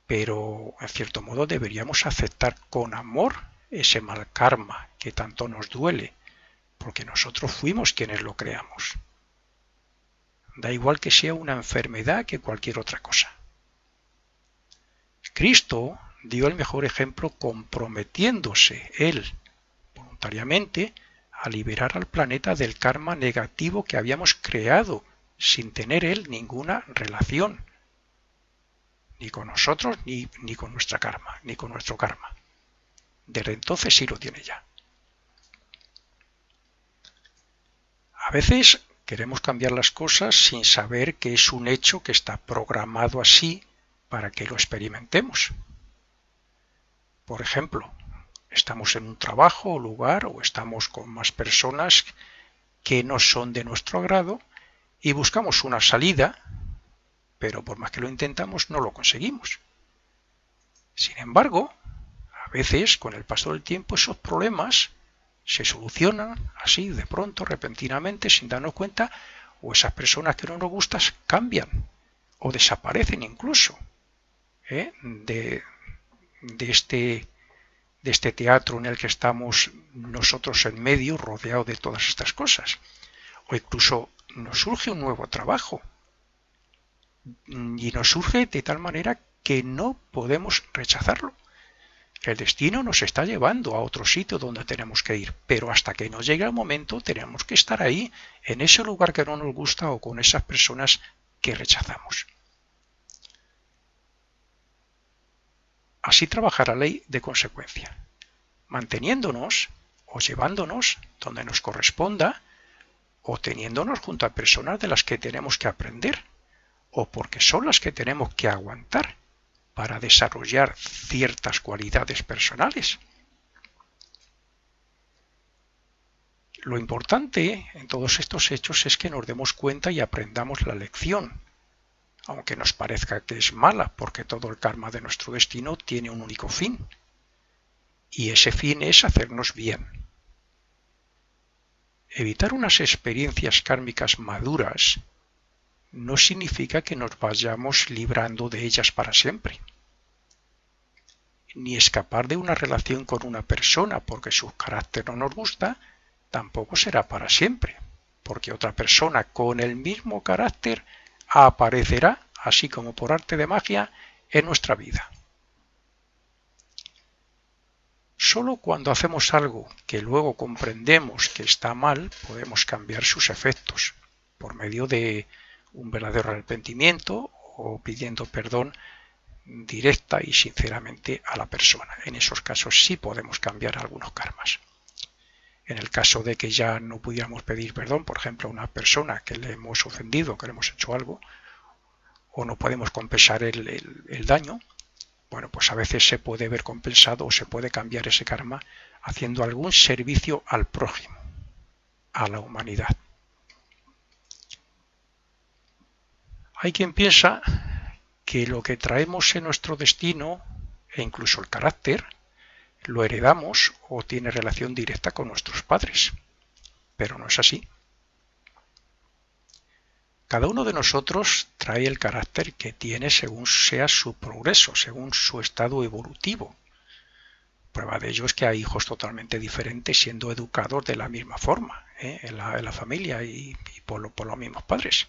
pero en cierto modo deberíamos aceptar con amor ese mal karma que tanto nos duele, porque nosotros fuimos quienes lo creamos. Da igual que sea una enfermedad que cualquier otra cosa. Cristo dio el mejor ejemplo comprometiéndose él voluntariamente a liberar al planeta del karma negativo que habíamos creado sin tener él ninguna relación, ni con nosotros, ni con nuestra karma, ni con nuestro karma. Desde entonces sí lo tiene ya. A veces queremos cambiar las cosas sin saber que es un hecho que está programado así para que lo experimentemos. Por ejemplo, estamos en un trabajo o lugar o estamos con más personas que no son de nuestro agrado y buscamos una salida, pero por más que lo intentamos no lo conseguimos. Sin embargo, a veces con el paso del tiempo esos problemas se solucionan así de pronto, repentinamente, sin darnos cuenta, o esas personas que no nos gustan cambian o desaparecen incluso de este teatro en el que estamos nosotros en medio, rodeados de todas estas cosas. O incluso nos surge un nuevo trabajo y nos surge de tal manera que no podemos rechazarlo. El destino nos está llevando a otro sitio donde tenemos que ir, pero hasta que nos llegue el momento tenemos que estar ahí, en ese lugar que no nos gusta o con esas personas que rechazamos. Así trabaja la ley de consecuencia, manteniéndonos o llevándonos donde nos corresponda o teniéndonos junto a personas de las que tenemos que aprender o porque son las que tenemos que aguantar para desarrollar ciertas cualidades personales. Lo importante en todos estos hechos es que nos demos cuenta y aprendamos la lección, aunque nos parezca que es mala, porque todo el karma de nuestro destino tiene un único fin, y ese fin es hacernos bien. Evitar unas experiencias kármicas maduras no significa que nos vayamos librando de ellas para siempre, ni escapar de una relación con una persona porque su carácter no nos gusta, tampoco será para siempre, porque otra persona con el mismo carácter aparecerá, así como por arte de magia, en nuestra vida. Solo cuando hacemos algo que luego comprendemos que está mal, podemos cambiar sus efectos, por medio de un verdadero arrepentimiento o pidiendo perdón directa y sinceramente a la persona. En esos casos sí podemos cambiar algunos karmas. En el caso de que ya no pudiéramos pedir perdón, por ejemplo, a una persona que le hemos ofendido, que le hemos hecho algo, o no podemos compensar el daño, bueno, pues a veces se puede ver compensado o se puede cambiar ese karma haciendo algún servicio al prójimo, a la humanidad. Hay quien piensa que lo que traemos en nuestro destino, e incluso el carácter, lo heredamos o tiene relación directa con nuestros padres, pero no es así. Cada uno de nosotros trae el carácter que tiene según sea su progreso, según su estado evolutivo. Prueba de ello es que hay hijos totalmente diferentes siendo educados de la misma forma, en la familia y por los mismos padres.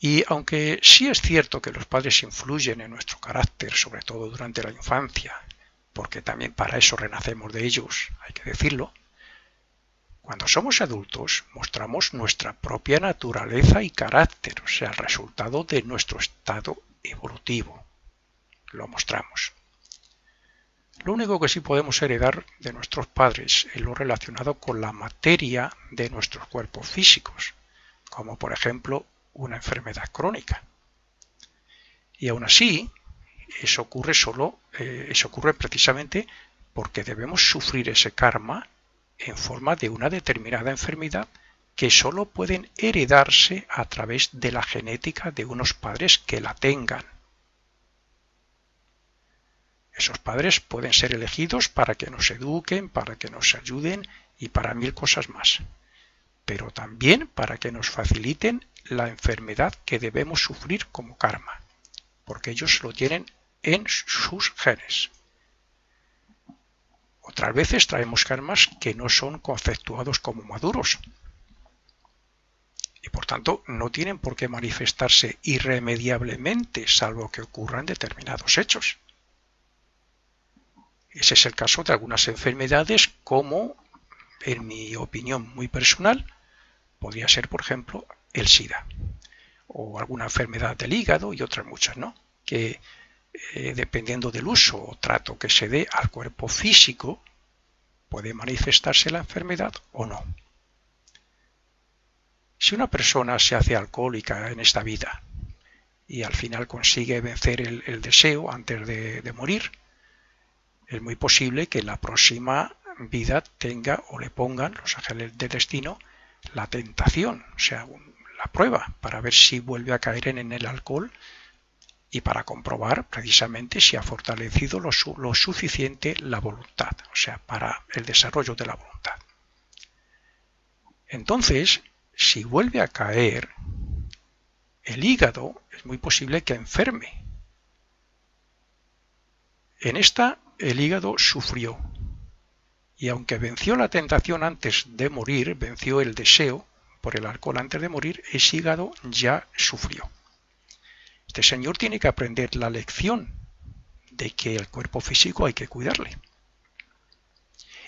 Y aunque sí es cierto que los padres influyen en nuestro carácter, sobre todo durante la infancia, porque también para eso renacemos de ellos, hay que decirlo, cuando somos adultos mostramos nuestra propia naturaleza y carácter, o sea, el resultado de nuestro estado evolutivo. Lo mostramos. Lo único que sí podemos heredar de nuestros padres es lo relacionado con la materia de nuestros cuerpos físicos, como por ejemplo una enfermedad crónica. Y aún así, eso ocurre precisamente porque debemos sufrir ese karma en forma de una determinada enfermedad que solo pueden heredarse a través de la genética de unos padres que la tengan. Esos padres pueden ser elegidos para que nos eduquen, para que nos ayuden y para mil cosas más, pero también para que nos faciliten la enfermedad que debemos sufrir como karma, porque ellos lo tienen en sus genes. Otras veces traemos karmas que no son conceptuados como maduros y por tanto no tienen por qué manifestarse irremediablemente salvo que ocurran determinados hechos. Ese es el caso de algunas enfermedades como, en mi opinión muy personal, podría ser por ejemplo el SIDA o alguna enfermedad del hígado y otras muchas, ¿no? Que dependiendo del uso o trato que se dé al cuerpo físico, puede manifestarse la enfermedad o no. Si una persona se hace alcohólica en esta vida y al final consigue vencer el deseo antes de morir, es muy posible que en la próxima vida tenga o le pongan los ángeles del destino la tentación, o sea, la prueba para ver si vuelve a caer en el alcohol y para comprobar precisamente si ha fortalecido lo suficiente la voluntad, o sea, para el desarrollo de la voluntad. Entonces, si vuelve a caer, el hígado es muy posible que enferme. En esta, el hígado sufrió, y aunque venció la tentación antes de morir, venció el deseo por el alcohol antes de morir, ese hígado ya sufrió. Este señor tiene que aprender la lección de que el cuerpo físico hay que cuidarle.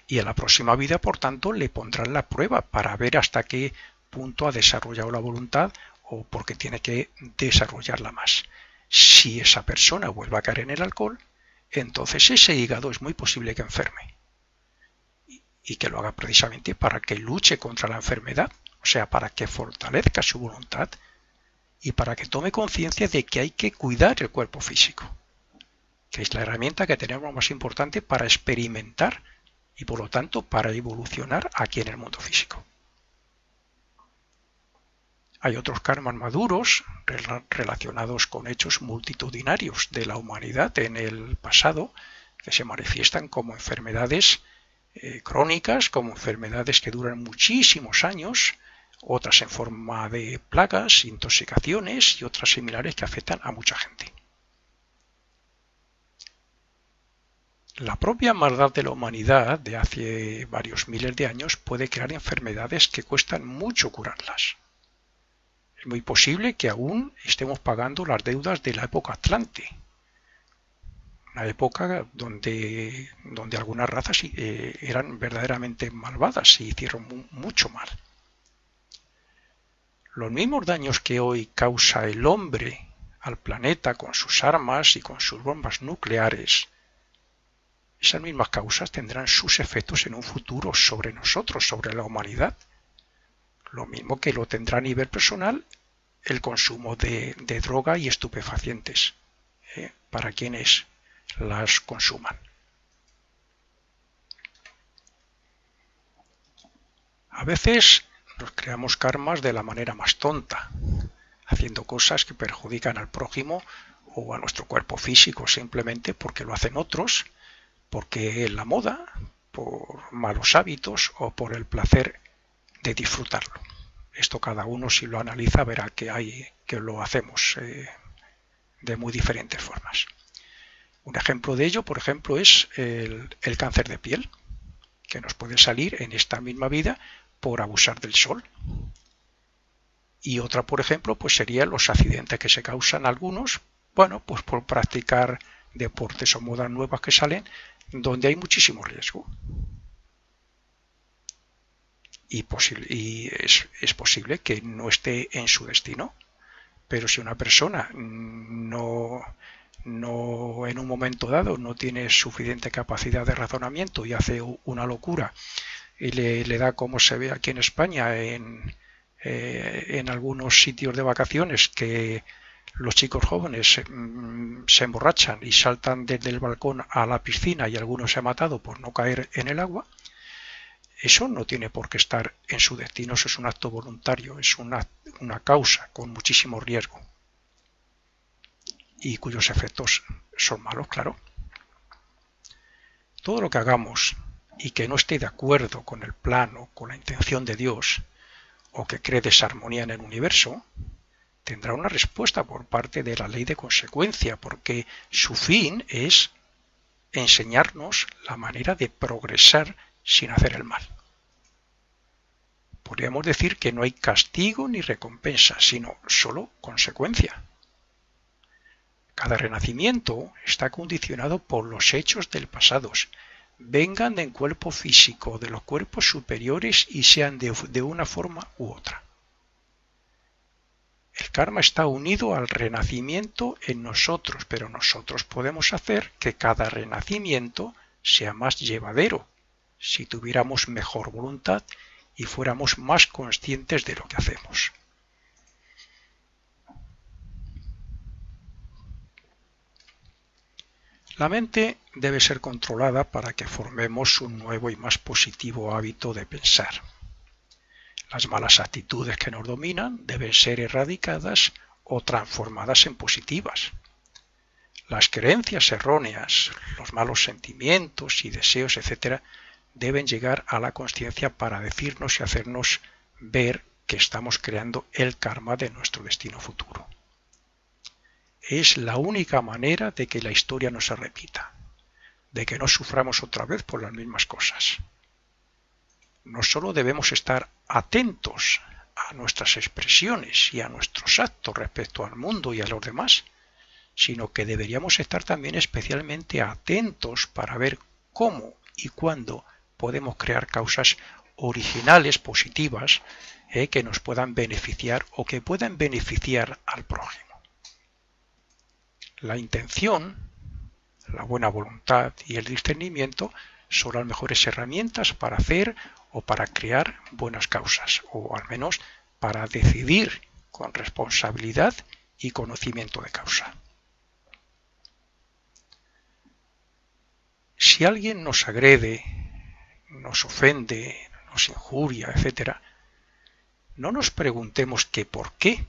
Y en la próxima vida, por tanto, le pondrán la prueba para ver hasta qué punto ha desarrollado la voluntad o porque tiene que desarrollarla más. Si esa persona vuelve a caer en el alcohol, entonces ese hígado es muy posible que enferme. Y que lo haga precisamente para que luche contra la enfermedad, o sea, para que fortalezca su voluntad y para que tome conciencia de que hay que cuidar el cuerpo físico, que es la herramienta que tenemos más importante para experimentar y por lo tanto para evolucionar aquí en el mundo físico. Hay otros karmas maduros relacionados con hechos multitudinarios de la humanidad en el pasado que se manifiestan como enfermedades crónicas, como enfermedades que duran muchísimos años, otras en forma de plagas, intoxicaciones y otras similares que afectan a mucha gente. La propia maldad de la humanidad de hace varios miles de años puede crear enfermedades que cuestan mucho curarlas. Es muy posible que aún estemos pagando las deudas de la época Atlante, una época donde algunas razas eran verdaderamente malvadas y hicieron mucho mal. Los mismos daños que hoy causa el hombre al planeta con sus armas y con sus bombas nucleares, esas mismas causas tendrán sus efectos en un futuro sobre nosotros, sobre la humanidad. Lo mismo que lo tendrá a nivel personal el consumo de droga y estupefacientes para quienes las consuman. A veces nos creamos karmas de la manera más tonta, haciendo cosas que perjudican al prójimo o a nuestro cuerpo físico simplemente porque lo hacen otros, porque es la moda, por malos hábitos o por el placer de disfrutarlo. Esto cada uno si lo analiza verá que lo hacemos de muy diferentes formas. Un ejemplo de ello, por ejemplo, es el cáncer de piel, que nos puede salir en esta misma vida por abusar del sol. Y otra, por ejemplo, pues serían los accidentes que se causan algunos, bueno, pues por practicar deportes o modas nuevas que salen, donde hay muchísimo riesgo. Y es posible que no esté en su destino, pero si una persona no en un momento dado no tiene suficiente capacidad de razonamiento y hace una locura y le da como se ve aquí en España en algunos sitios de vacaciones que los chicos jóvenes se emborrachan y saltan desde el balcón a la piscina y alguno se ha matado por no caer en el agua, eso no tiene por qué estar en su destino, eso es un acto voluntario, es una causa con muchísimo riesgo y cuyos efectos son malos, claro. Todo lo que hagamos y que no esté de acuerdo con el plan o con la intención de Dios, o que cree desarmonía en el universo, tendrá una respuesta por parte de la ley de consecuencia, porque su fin es enseñarnos la manera de progresar sin hacer el mal. Podríamos decir que no hay castigo ni recompensa, sino solo consecuencia. Cada renacimiento está condicionado por los hechos del pasado, vengan del cuerpo físico, de los cuerpos superiores y sean de una forma u otra. El karma está unido al renacimiento en nosotros, pero nosotros podemos hacer que cada renacimiento sea más llevadero, si tuviéramos mejor voluntad y fuéramos más conscientes de lo que hacemos. La mente debe ser controlada para que formemos un nuevo y más positivo hábito de pensar. Las malas actitudes que nos dominan deben ser erradicadas o transformadas en positivas. Las creencias erróneas, los malos sentimientos y deseos, etc., deben llegar a la conciencia para decirnos y hacernos ver que estamos creando el karma de nuestro destino futuro. Es la única manera de que la historia no se repita, de que no suframos otra vez por las mismas cosas. No solo debemos estar atentos a nuestras expresiones y a nuestros actos respecto al mundo y a los demás, sino que deberíamos estar también especialmente atentos para ver cómo y cuándo podemos crear causas originales, positivas, que nos puedan beneficiar o que puedan beneficiar al prójimo. La intención, la buena voluntad y el discernimiento son las mejores herramientas para hacer o para crear buenas causas, o al menos para decidir con responsabilidad y conocimiento de causa. Si alguien nos agrede, nos ofende, nos injuria, etc., no nos preguntemos que por qué,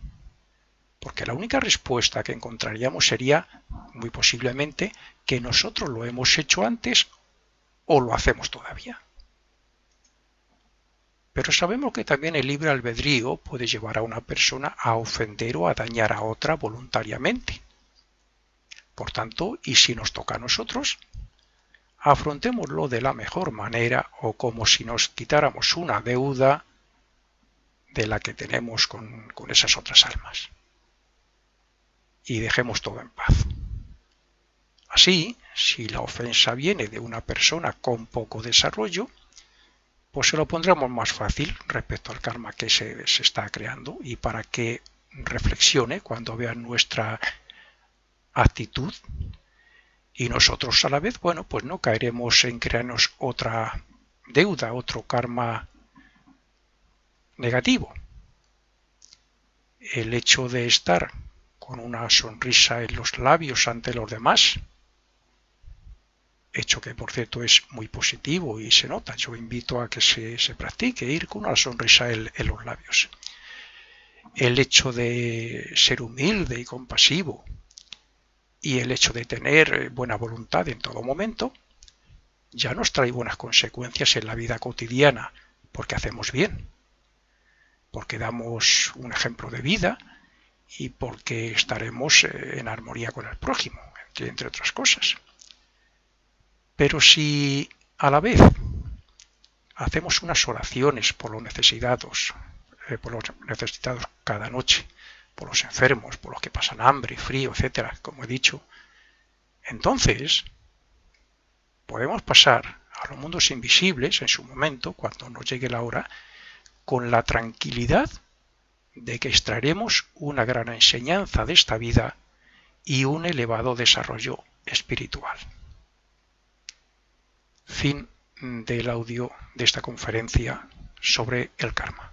porque la única respuesta que encontraríamos sería, muy posiblemente, que nosotros lo hemos hecho antes o lo hacemos todavía. Pero sabemos que también el libre albedrío puede llevar a una persona a ofender o a dañar a otra voluntariamente. Por tanto, ¿y si nos toca a nosotros? Afrontémoslo de la mejor manera o como si nos quitáramos una deuda de la que tenemos con esas otras almas. Y dejemos todo en paz. Así, si la ofensa viene de una persona con poco desarrollo, pues se lo pondremos más fácil respecto al karma que se está creando y para que reflexione cuando vea nuestra actitud y nosotros a la vez, bueno, pues no caeremos en crearnos otra deuda, otro karma negativo. El hecho de estar con una sonrisa en los labios ante los demás, hecho que por cierto es muy positivo y se nota, yo invito a que se practique ir con una sonrisa en los labios. El hecho de ser humilde y compasivo y el hecho de tener buena voluntad en todo momento ya nos trae buenas consecuencias en la vida cotidiana porque hacemos bien, porque damos un ejemplo de vida y porque estaremos en armonía con el prójimo, entre otras cosas. Pero si a la vez hacemos unas oraciones por los necesitados cada noche, por los enfermos, por los que pasan hambre, frío, etcétera, como he dicho, entonces podemos pasar a los mundos invisibles en su momento, cuando nos llegue la hora, con la tranquilidad de que extraeremos una gran enseñanza de esta vida y un elevado desarrollo espiritual. Fin del audio de esta conferencia sobre el karma.